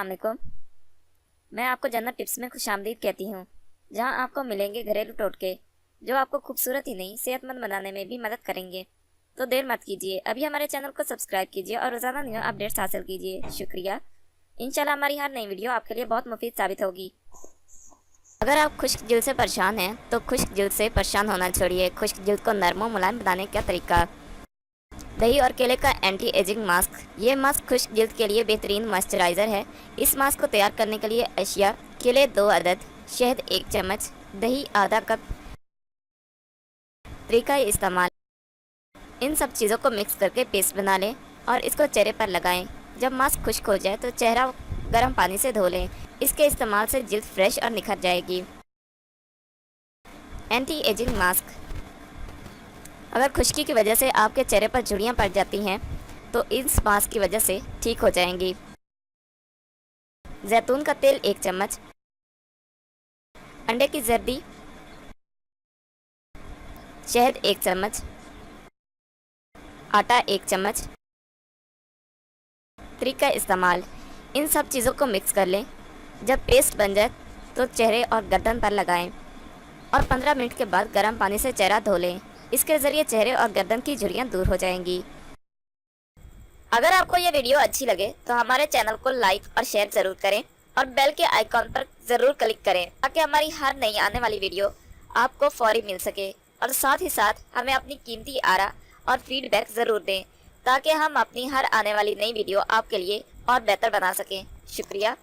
अस्सलाम वालेकुम। मैं आपको जन्नत टिप्स में खुशामदीद कहती हूँ, जहाँ आपको मिलेंगे घरेलू टोटके जो आपको खूबसूरत ही नहीं सेहतमंद बनाने में भी मदद करेंगे। तो देर मत कीजिए, अभी हमारे चैनल को सब्सक्राइब कीजिए और रोज़ाना न्यू अपडेट्स हासिल कीजिए। शुक्रिया। इंशाल्लाह हमारी हर नई वीडियो आपके लिए बहुत मुफीद साबित होगी। अगर आप खुश्क जिल्द से परेशान हैं तो खुश्क जिल्द से परेशान होना छोड़िए। खुश्क जिल्द को नरम और मुलायम बनाने का तरीका। दही और केले का एंटी एजिंग मास्क। ये मास्क खुश्क जिल्द के लिए बेहतरीन मॉइस्चराइज़र है। इस मास्क को तैयार करने के लिए अशिया: केले 2 अदद, शहद 1 चम्मच, दही आधा कप। तरीका इस्तेमाल: इन सब चीज़ों को मिक्स करके पेस्ट बना लें और इसको चेहरे पर लगाएं। जब मास्क खुश्क हो जाए तो चेहरा गर्म पानी से धो लें। इसके इस्तेमाल से जिल्द फ्रेश और निखर जाएगी। एंटी एजिंग मास्क: अगर खुश्की की वजह से आपके चेहरे पर झुर्रियाँ पड़ जाती हैं तो इस मास्क की वजह से ठीक हो जाएंगी। जैतून का तेल 1 चम्मच, अंडे की जर्दी, शहद 1 चम्मच, आटा 1 चम्मच। तरीका इस्तेमाल: इन सब चीज़ों को मिक्स कर लें। जब पेस्ट बन जाए तो चेहरे और गर्दन पर लगाएं और 15 मिनट के बाद गर्म पानी से चेहरा धो लें। इसके ज़रिए चेहरे और गर्दन की झुर्रियाँ दूर हो जाएंगी। अगर आपको ये वीडियो अच्छी लगे तो हमारे चैनल को लाइक और शेयर ज़रूर करें और बेल के आइकॉन पर ज़रूर क्लिक करें ताकि हमारी हर नई आने वाली वीडियो आपको फौरी मिल सके। और साथ ही साथ हमें अपनी कीमती आरा और फीडबैक ज़रूर दें ताकि हम अपनी हर आने वाली नई वीडियो आपके लिए और बेहतर बना सकें। शुक्रिया।